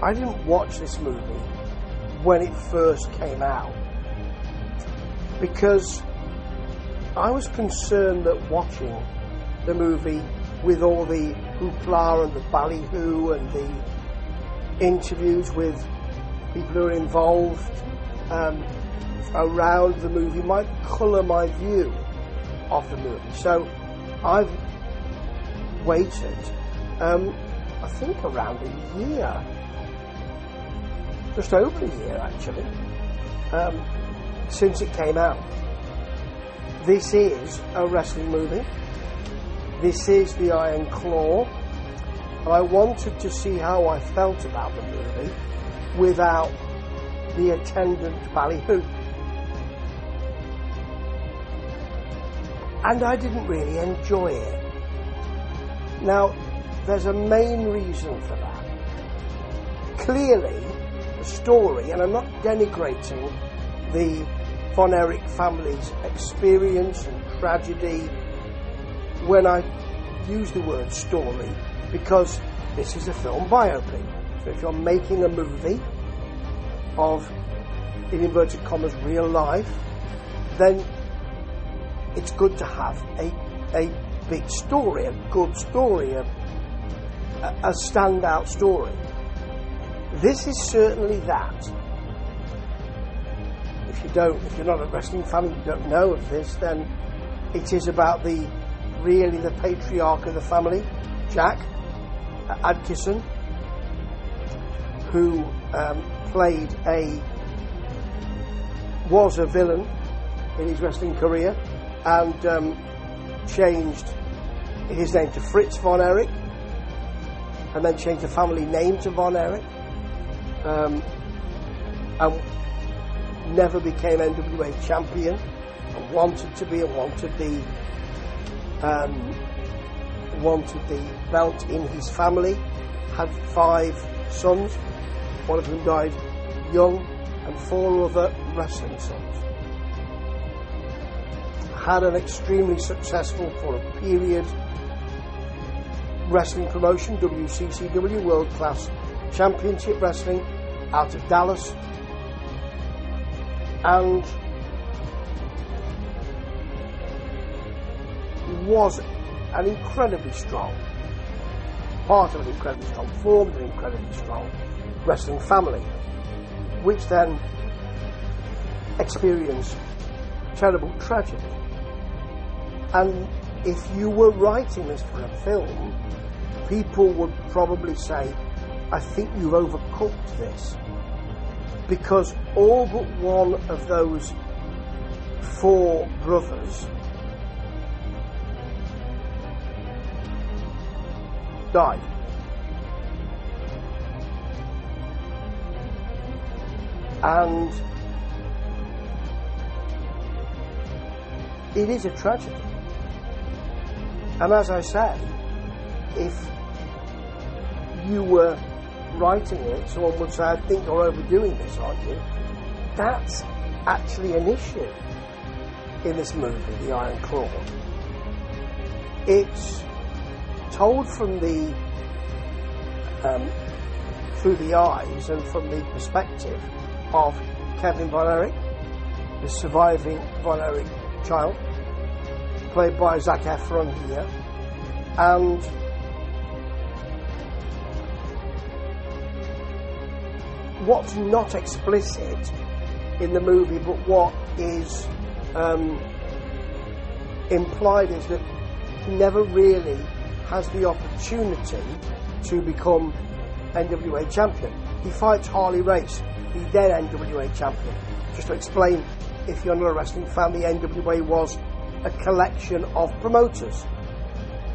I didn't watch this movie when it first came out because I was concerned that watching the movie with all the hoopla and the ballyhoo and the interviews with people who are involved around the movie might colour my view of the movie. So I've waited, I think around a year, just over a year actually, since it came out. This is a wrestling movie. This is the Iron Claw, and I wanted to see how I felt about the movie without the attendant ballyhoo. And I didn't really enjoy it. Now, there's a main reason for that. Clearly, the story, and I'm not denigrating the Von Erich family's experience and tragedy when I use the word story, because this is a film biopic. So if you're making a movie of, in inverted commas, real life, then it's good to have a big story, a good story, a standout story. This is certainly that. If you're not a wrestling fan and you don't know of this, then it is about the patriarch of the family, Jack Adkisson, who was a villain in his wrestling career and changed his name to Fritz Von Erich, and then changed the family name to Von Erich, and never became NWA champion, and wanted to be, and wanted the belt in his family. Had 5 sons, one of them died young, and 4 other wrestling sons. Had an extremely successful, for a period, wrestling promotion, WCCW, World Class Championship Wrestling, out of Dallas, and was an incredibly strong, part of an incredibly strong, formed an incredibly strong wrestling family, which then experienced terrible tragedy. And if you were writing this for a film, people would probably say, I think you've overcooked this, because all but one of those 4 brothers died. And it is a tragedy. And as I say, if you were writing it, someone would say, I think you're overdoing this, aren't you? That's actually an issue in this movie, The Iron Claw. It's told from the through the eyes and from the perspective of Kevin Von Erich, the surviving Von Erich child, played by Zac Efron here, and what's not explicit in the movie, but what is implied, is that he never really has the opportunity to become NWA champion. He fights Harley Race, the then NWA champion. Just to explain, if you're not a wrestling fan, the NWA was a collection of promoters.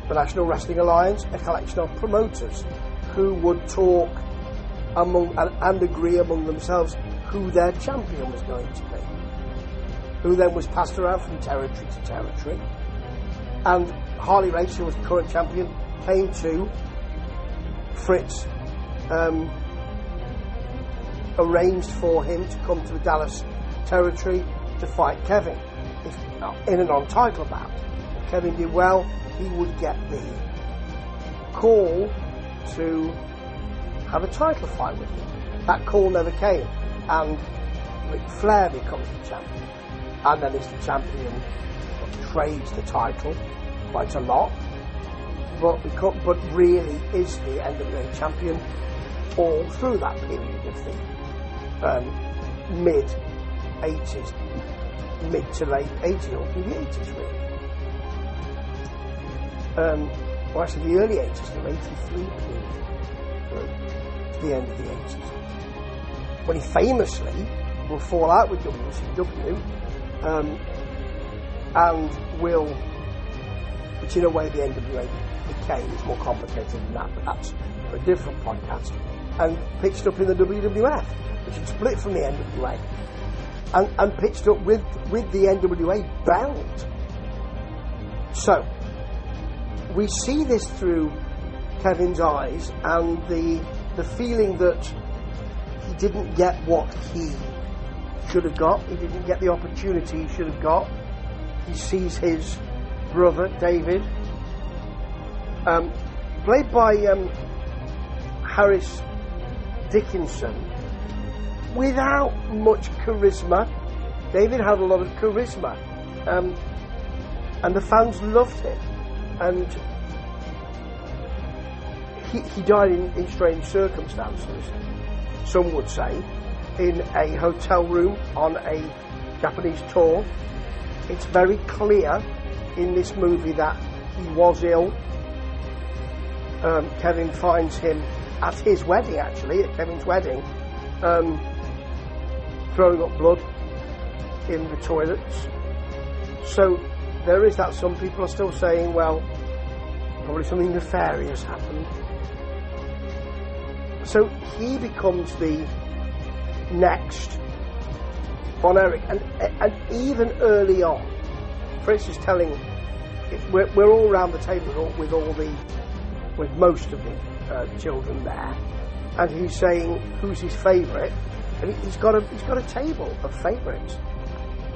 The National Wrestling Alliance, a collection of promoters who would talk among and agree among themselves who their champion was going to be, who then was passed around from territory to territory. And Harley Race, who was the current champion, came to Fritz, arranged for him to come to the Dallas territory to fight Kevin in a non-title bout. If Kevin did well, he would get the call to have a title fight with him. That call never came, and Ric Flair becomes the champion, and then is the champion, trades the title quite a lot, but really is the NWA champion all through that period of the mid-80s, mid to late 80s, or through the 80s really. Well, actually the early 80s, the 83 period, through to the end of the 80s, when he famously will fall out with WCW, and will, which in a way the NWA became, it's more complicated than that, but that's for a different podcast, and pitched up in the WWF, which had split from the NWA, and pitched up with the NWA belt. So we see this through Kevin's eyes, and the feeling that he didn't get what he should have got, he didn't get the opportunity he should have got. He sees his brother David, played by Harris Dickinson, without much charisma. David had a lot of charisma, and the fans loved him, and he died in strange circumstances, some would say, in a hotel room on a Japanese tour. It's very clear in this movie that he was ill. Kevin finds him at his wedding, actually, at Kevin's wedding, throwing up blood in the toilets. So there is that. Some people are still saying, well, probably something nefarious happened. So he becomes the next Von Erich, and even early on, Fritz is telling, we're all around the table with most of the children there, and he's saying who's his favourite, and he's got a table of favourites,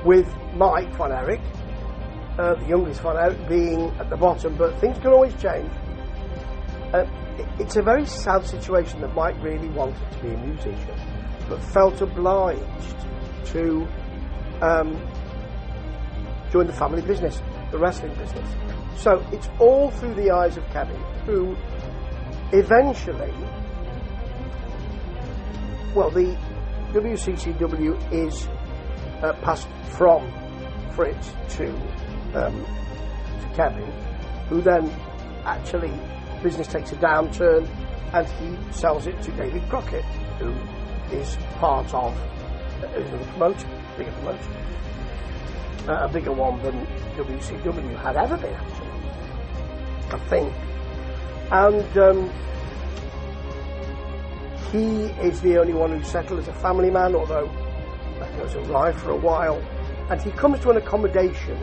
with Mike Von Erich, the youngest Von Erich, being at the bottom, but things can always change. It's a very sad situation that Mike really wanted to be a musician, but felt obliged to join the family business, the wrestling business. So it's all through the eyes of Kevin, who eventually, well, the WCCW is passed from Fritz to Kevin, who then actually, business takes a downturn, and he sells it to David Crockett, who is part of a promoter, bigger promoter, a bigger one than WCW had ever been, actually, I think. And he is the only one who's settled as a family man, although that goes awry for a while. And he comes to an accommodation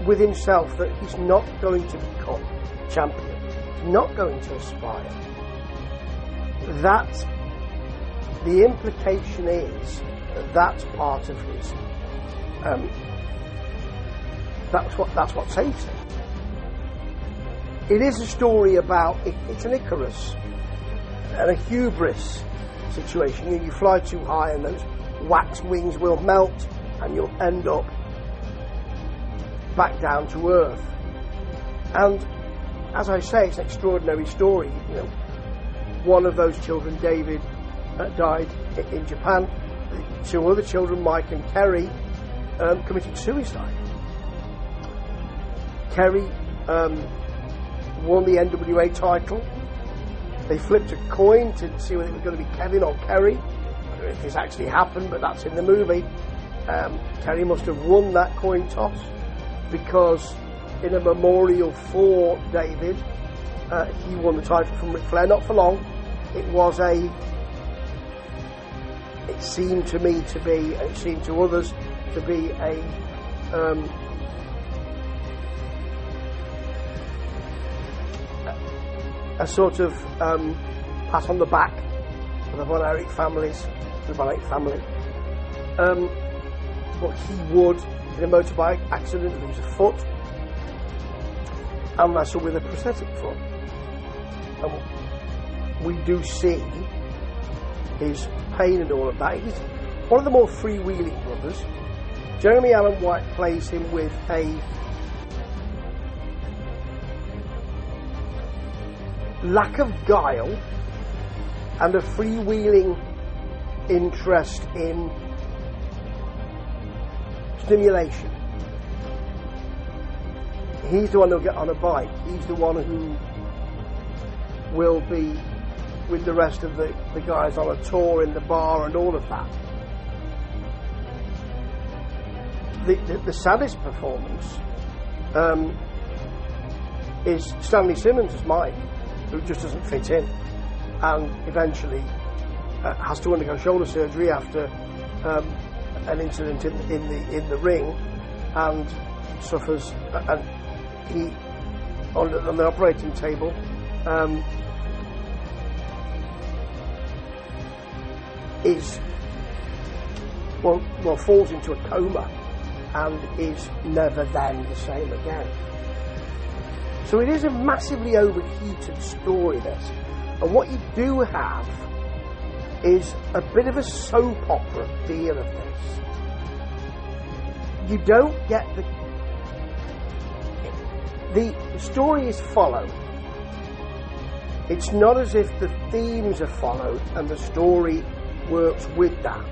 with himself that he's not going to become champion, not going to aspire. That the implication is that that's part of his. That's what saves him. It is a story about it's an Icarus and a hubris situation. You fly too high, and those wax wings will melt, and you'll end up back down to earth. And as I say, it's an extraordinary story. You know, one of those children, David, died in Japan. The two other children, Mike and Kerry, committed suicide. Kerry won the NWA title. They flipped a coin to see whether it was going to be Kevin or Kerry. I don't know if this actually happened, but that's in the movie. Kerry must have won that coin toss, because in a memorial for David, he won the title from Ric Flair, not for long. It seemed to me to be, and it seemed to others to be, a sort of pat on the back for the Von Erich families, the Von Erich family. But he would, in a motorbike accident, lose a foot and wrestle with a prosthetic foot. we do see his pain and all of that. He's one of the more freewheeling brothers. Jeremy Allen White plays him with a lack of guile and a freewheeling interest in stimulation. He's the one who'll get on a bike. He's the one who will be with the rest of the guys on a tour in the bar and all of that. The saddest performance is Stanley Simmons as Mike, who just doesn't fit in, and eventually has to undergo shoulder surgery after an incident in the ring, and suffers. And he on the operating table. Falls into a coma and is never then the same again. So it is a massively overheated story, this. And what you do have is a bit of a soap opera feel of this. You don't get the story is followed. It's not as if the themes are followed and the story works with that,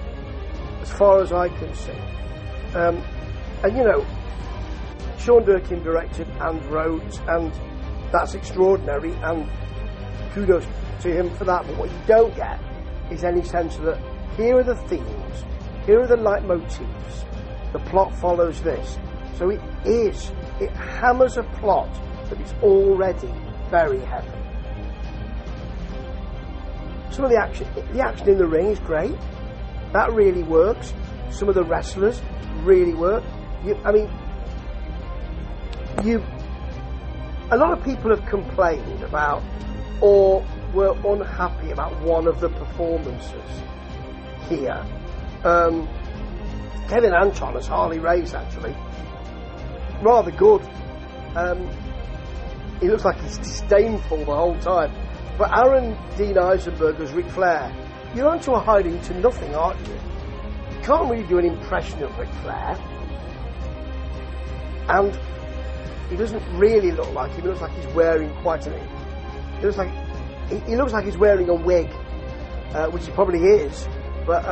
as far as I can see. And you know, Sean Durkin directed and wrote, and that's extraordinary, and kudos to him for that. But what you don't get is any sense that here are the themes, here are the leitmotifs, the plot follows this. So it hammers a plot that is already very heavy. Some of the action in the ring is great. That really works. Some of the wrestlers really work. A lot of people have complained about or were unhappy about one of the performances here. Kevin Anton as Harley Race, actually, rather good. He looks like he's disdainful the whole time. But Aaron Dean Eisenberg as Ric Flair, you're onto a hiding to nothing, aren't you? You can't really do an impression of Ric Flair. And he doesn't really look like him. He looks like he's wearing he looks like he's wearing a wig, which he probably is. But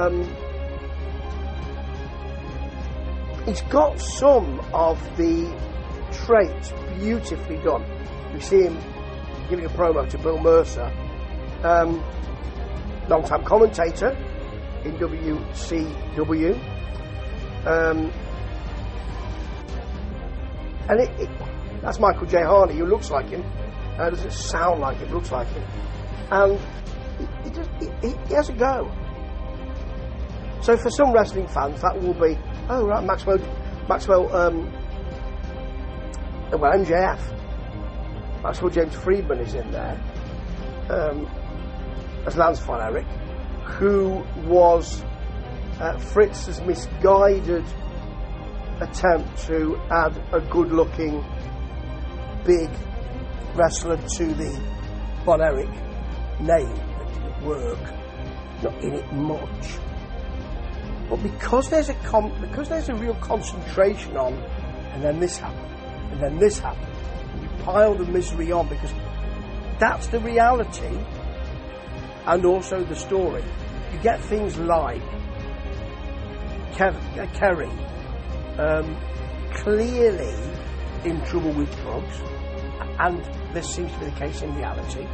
he's got some of the traits beautifully done. We see him giving a promo to Bill Mercer, long-time commentator in WCW, and that's Michael J. Harney, who looks like him, doesn't sound like him, looks like him, and he has a go. So for some wrestling fans, that will be, oh right, Maxwell, MJF. Maxwell James Friedman is in there as Lance Von Erich, who was Fritz's misguided attempt to add a good-looking big wrestler to the Von Erich name. That didn't work, not in it much. But because there's a real concentration on, and then this happened, and then this happened, and you pile the misery on because that's the reality, and also the story. You get things like Kerry, clearly in trouble with drugs, and this seems to be the case in reality.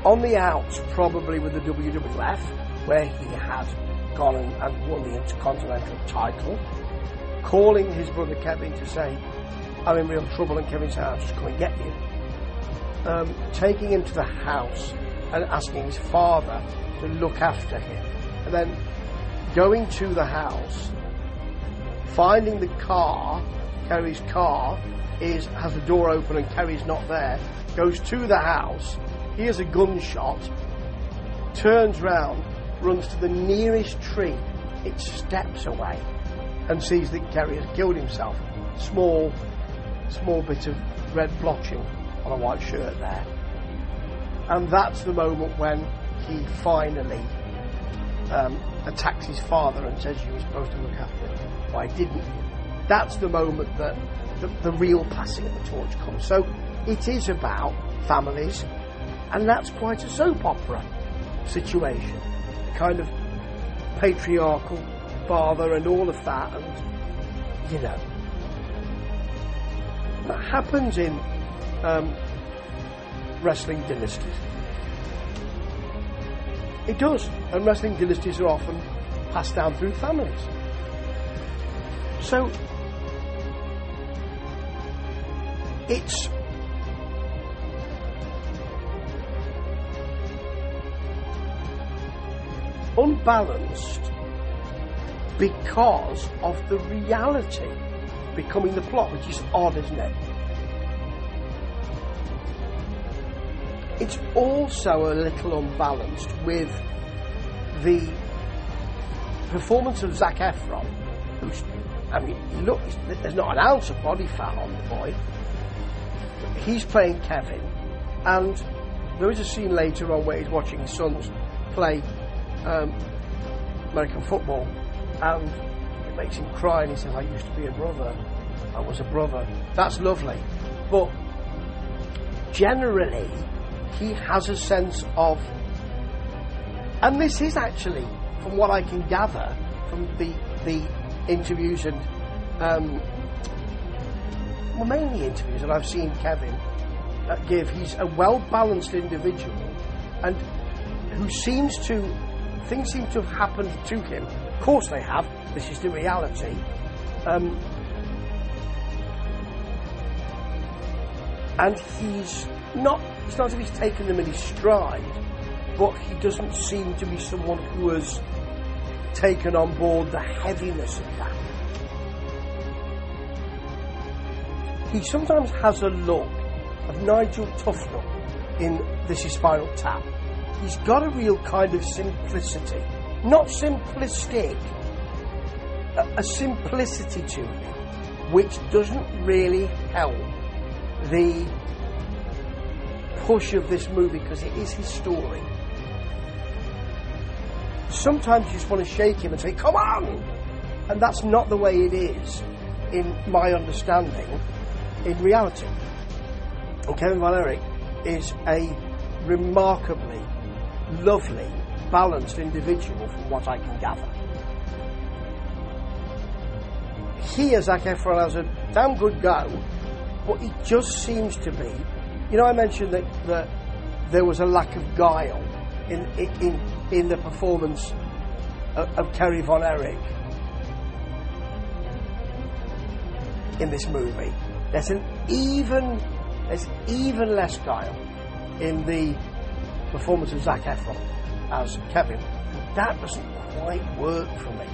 On the outs, probably with the WWF, where he had gone and won the Intercontinental title, calling his brother Kevin to say, I'm in real trouble, and Kevin said, I'll just come and get you. Taking him to the house and asking his father to look after him, and then going to the house, finding the car, Kerry's car, has the door open and Kerry's not there, goes to the house, hears a gunshot, turns round, runs to the nearest tree, it's steps away, and sees that Kerry has killed himself. Small bit of red blotching on a white shirt there. And that's the moment when he finally attacks his father and says, you were supposed to look after him. Why didn't you? That's the moment that the real passing of the torch comes. So it is about families, and that's quite a soap opera situation. The kind of patriarchal father and all of that, and you know, that happens in wrestling dynasties. It does, and wrestling dynasties are often passed down through families. So it's unbalanced because of the reality becoming the plot, which is odd, isn't it? It's also a little unbalanced with the performance of Zac Efron, who's, I mean, look, there's not an ounce of body fat on the boy. He's playing Kevin, and there is a scene later on where he's watching his sons play American football, and it makes him cry, and he says, I used to be a brother, I was a brother. That's lovely, but generally he has a sense of, and this is actually, from what I can gather from the interviews and well, mainly interviews that I've seen Kevin give, he's a well-balanced individual, and who seems to, things seem to have happened to him. Of course they have, this is the reality. And it's not as if he's taken them in his stride, but he doesn't seem to be someone who has taken on board the heaviness of that. He sometimes has a look of Nigel Tufnell in This Is Spinal Tap. He's got a real kind of simplicity, not simplistic, a simplicity to him, which doesn't really help the push of this movie, because it is his story. Sometimes you just want to shake him and say, come on! And that's not the way it is, in my understanding, in reality. And Kevin Von Erich is a remarkably lovely, balanced individual from what I can gather. Here, Zac Efron has a damn good go, but he just seems to be, you know, I mentioned that there was a lack of guile in the performance of Kerry Von Erich in this movie. There's even less guile in the performance of Zac Efron as Kevin. That doesn't quite work for me.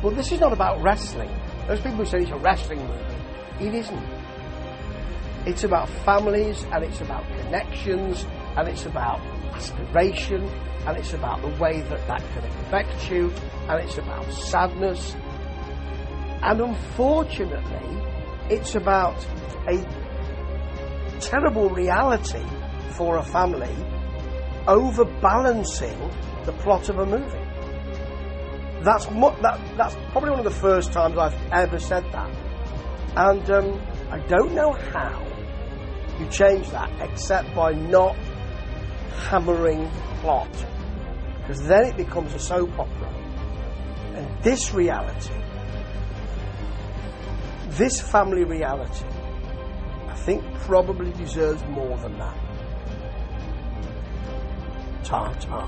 But this is not about wrestling. Those people who say it's a wrestling movie, it isn't. It's about families, and it's about connections, and it's about aspiration, and it's about the way that can affect you, and it's about sadness. And unfortunately, it's about a terrible reality for a family overbalancing the plot of a movie. That's probably one of the first times I've ever said that. And I don't know how you change that except by not hammering plot, because then it becomes a soap opera. And this reality, this family reality, I think probably deserves more than that. Ta-ta.